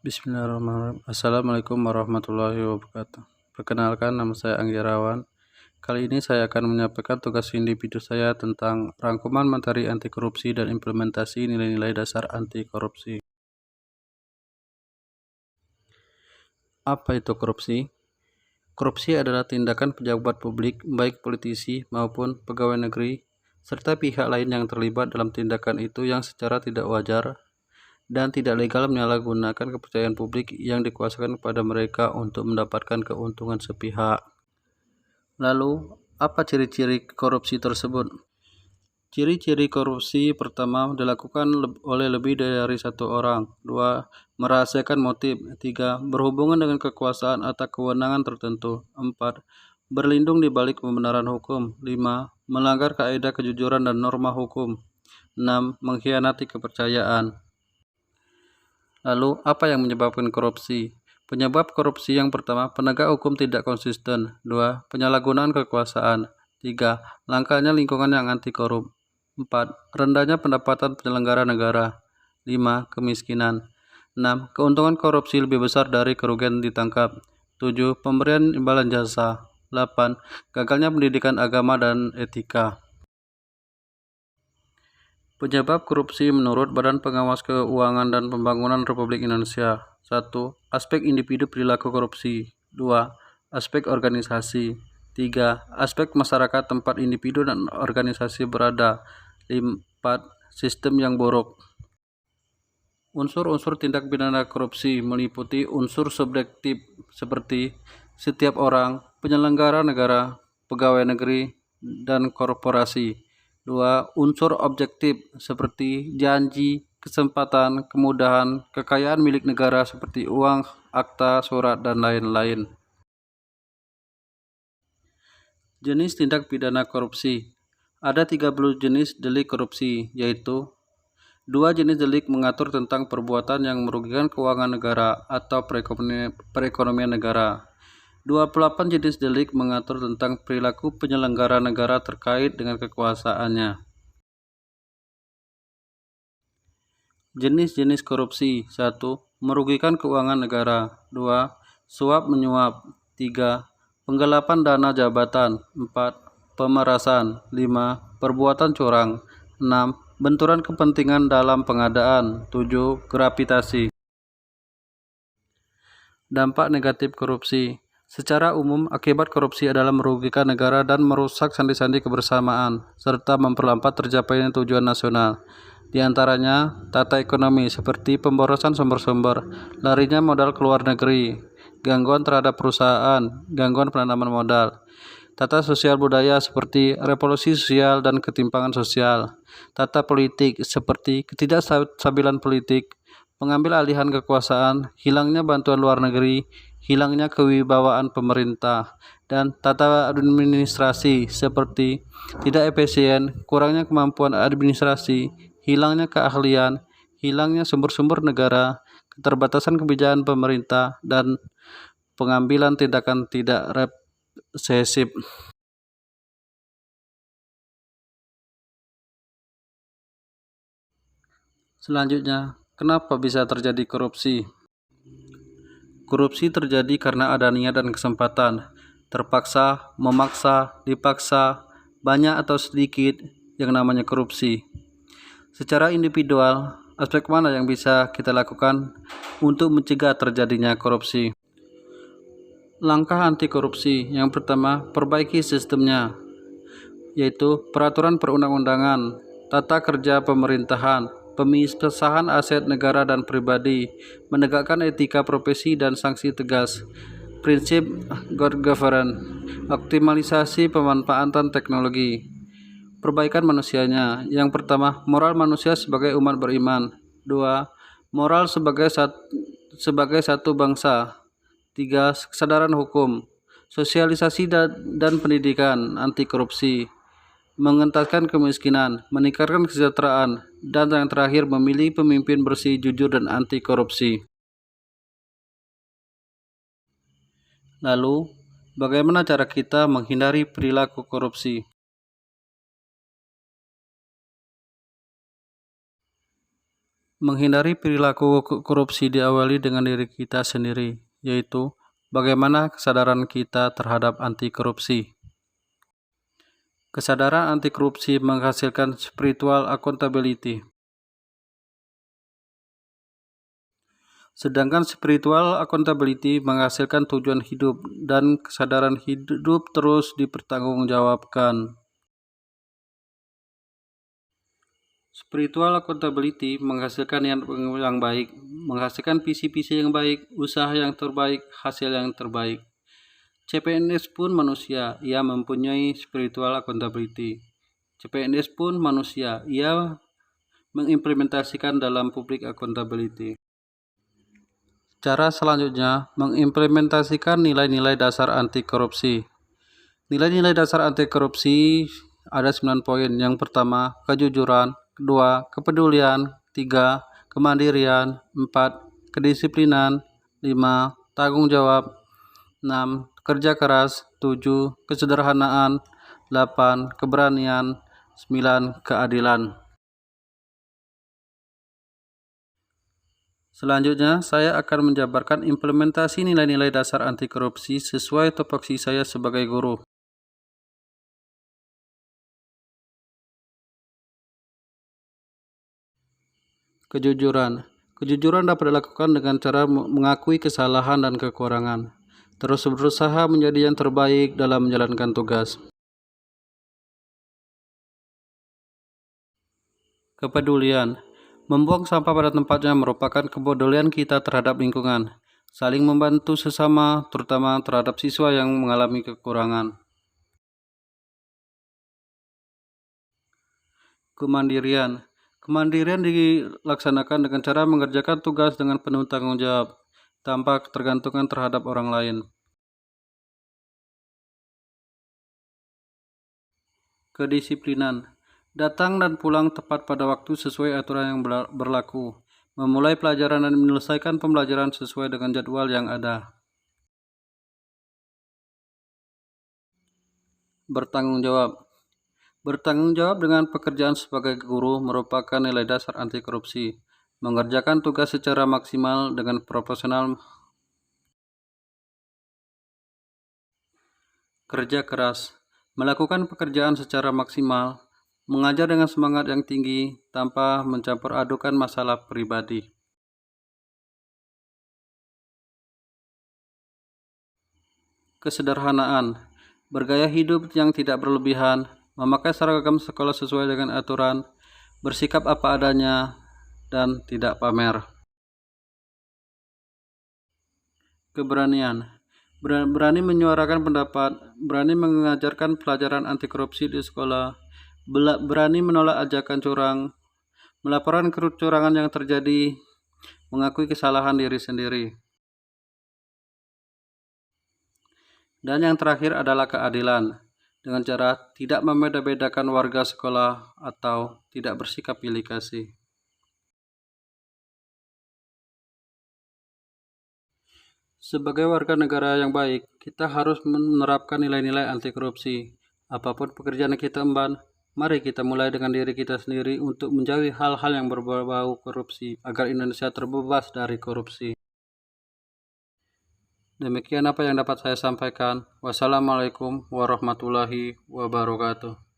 Bismillahirrahmanirrahim. Assalamualaikum warahmatullahi wabarakatuh. Perkenalkan, nama saya Anggi Rawan. Kali ini saya akan menyampaikan tugas individu saya tentang rangkuman materi anti korupsi dan implementasi nilai-nilai dasar anti korupsi. Apa itu korupsi? Korupsi adalah tindakan pejabat publik, baik politisi maupun pegawai negeri, serta pihak lain yang terlibat dalam tindakan itu yang secara tidak wajar dan tidak legal menyalahgunakan kepercayaan publik yang dikuasakan kepada mereka untuk mendapatkan keuntungan sepihak. Lalu, apa ciri-ciri korupsi tersebut? Ciri-ciri korupsi: pertama, dilakukan oleh lebih dari satu orang. 2. Merahasiakan motif. 3. Berhubungan dengan kekuasaan atau kewenangan tertentu. 4. Berlindung di balik pembenaran hukum. 5. Melanggar kaidah kejujuran dan norma hukum. 6. Mengkhianati kepercayaan. Lalu, apa yang menyebabkan korupsi? Penyebab korupsi yang pertama, penegak hukum tidak konsisten. 2. Penyalahgunaan kekuasaan. 3. Langkanya lingkungan yang anti korup. 4. Rendahnya pendapatan penyelenggara negara. 5. Kemiskinan. 6. Keuntungan korupsi lebih besar dari kerugian ditangkap. 7. Pemberian imbalan jasa. 8. Gagalnya pendidikan agama dan etika. Penyebab korupsi menurut Badan Pengawas Keuangan dan Pembangunan Republik Indonesia. 1. Aspek individu perilaku korupsi. 2. Aspek organisasi. 3. Aspek masyarakat tempat individu dan organisasi berada. 4. Sistem yang buruk. Unsur-unsur tindak pidana korupsi meliputi unsur subjektif seperti setiap orang, penyelenggara negara, pegawai negeri, dan korporasi. 2. Unsur objektif seperti janji, kesempatan, kemudahan, kekayaan milik negara seperti uang, akta, surat, dan lain-lain. Jenis tindak pidana korupsi. Ada 30 jenis delik korupsi, yaitu 2 jenis delik mengatur tentang perbuatan yang merugikan keuangan negara atau perekonomian negara. 28 jenis delik mengatur tentang perilaku penyelenggara negara terkait dengan kekuasaannya. Jenis-jenis korupsi. 1. Merugikan keuangan negara. 2. Suap menyuap. 3. Penggelapan dana jabatan. 4. Pemerasan. 5. Perbuatan curang. 6. Benturan kepentingan dalam pengadaan. 7. Grafitasi. Dampak negatif korupsi. Secara umum, akibat korupsi adalah merugikan negara dan merusak sandi-sandi kebersamaan, serta memperlambat tercapainya tujuan nasional. Di antaranya, tata ekonomi seperti pemborosan sumber-sumber, larinya modal ke luar negeri, gangguan terhadap perusahaan, gangguan penanaman modal. Tata sosial budaya seperti revolusi sosial dan ketimpangan sosial. Tata politik seperti ketidakstabilan politik, pengambil alihan kekuasaan, hilangnya bantuan luar negeri, hilangnya kewibawaan pemerintah, dan tata administrasi seperti tidak efisien, kurangnya kemampuan administrasi, hilangnya keahlian, hilangnya sumber-sumber negara, keterbatasan kebijakan pemerintah, dan pengambilan tindakan tidak represif. Selanjutnya, kenapa bisa terjadi korupsi? Korupsi terjadi karena ada niat dan kesempatan, terpaksa, memaksa, dipaksa, banyak atau sedikit, yang namanya korupsi. Secara individual, aspek mana yang bisa kita lakukan untuk mencegah terjadinya korupsi? Langkah anti korupsi. Yang pertama, perbaiki sistemnya, yaitu peraturan perundang-undangan, tata kerja pemerintahan, pemisahan aset negara dan pribadi, menegakkan etika profesi dan sanksi tegas, prinsip good governance, optimalisasi pemanfaatan teknologi. Perbaikan manusianya. Yang pertama, moral manusia sebagai umat beriman. 2. Moral sebagai satu bangsa. 3. Kesadaran hukum, sosialisasi dan pendidikan anti korupsi, mengentaskan kemiskinan, meningkatkan kesejahteraan, dan yang terakhir memilih pemimpin bersih, jujur, dan anti korupsi. Lalu, bagaimana cara kita menghindari perilaku korupsi? Menghindari perilaku korupsi diawali dengan diri kita sendiri, yaitu bagaimana kesadaran kita terhadap anti korupsi. Kesadaran anti korupsi menghasilkan spiritual accountability. Sedangkan spiritual accountability menghasilkan tujuan hidup dan kesadaran hidup terus dipertanggungjawabkan. Spiritual accountability menghasilkan yang baik, menghasilkan visi-visi yang baik, usaha yang terbaik, hasil yang terbaik. CPNS pun manusia, ia mempunyai spiritual accountability. CPNS pun manusia, ia mengimplementasikan dalam public accountability. Cara selanjutnya, mengimplementasikan nilai-nilai dasar anti korupsi. Nilai-nilai dasar anti korupsi ada 9 poin. Yang pertama, kejujuran. Kedua, kepedulian. 3, kemandirian. 4, kedisiplinan. 5, tanggung jawab. 6, kerja keras. 7, kesederhanaan. 8, keberanian. 9, keadilan. Selanjutnya, saya akan menjabarkan implementasi nilai-nilai dasar anti korupsi sesuai tupoksi saya sebagai guru. Kejujuran. Kejujuran dapat dilakukan dengan cara mengakui kesalahan dan kekurangan, terus berusaha menjadi yang terbaik dalam menjalankan tugas. Kepedulian. Membuang sampah pada tempatnya merupakan kepedulian kita terhadap lingkungan. Saling membantu sesama, terutama terhadap siswa yang mengalami kekurangan. Kemandirian. Kemandirian dilaksanakan dengan cara mengerjakan tugas dengan penuh tanggung jawab, tanpa ketergantungan terhadap orang lain. Kedisiplinan. Datang dan pulang tepat pada waktu sesuai aturan yang berlaku. Memulai pelajaran dan menyelesaikan pembelajaran sesuai dengan jadwal yang ada. Bertanggung jawab. Bertanggung jawab dengan pekerjaan sebagai guru merupakan nilai dasar anti korupsi. Mengerjakan tugas secara maksimal dengan profesional. Kerja keras. Melakukan pekerjaan secara maksimal. Mengajar dengan semangat yang tinggi tanpa mencampur adukan masalah pribadi. Kesederhanaan. Bergaya hidup yang tidak berlebihan, memakai seragam sekolah sesuai dengan aturan, bersikap apa adanya, dan tidak pamer. Keberanian. Berani menyuarakan pendapat, berani mengajarkan pelajaran anti korupsi di sekolah, berani menolak ajakan curang, melaporkan kecurangan yang terjadi, mengakui kesalahan diri sendiri. Dan yang terakhir adalah keadilan, dengan cara tidak membeda-bedakan warga sekolah atau tidak bersikap pilih kasih. Sebagai warga negara yang baik, kita harus menerapkan nilai-nilai anti korupsi. Apapun pekerjaan yang kita emban, mari kita mulai dengan diri kita sendiri untuk menjauhi hal-hal yang berbau korupsi, agar Indonesia terbebas dari korupsi. Demikian apa yang dapat saya sampaikan. Wassalamualaikum warahmatullahi wabarakatuh.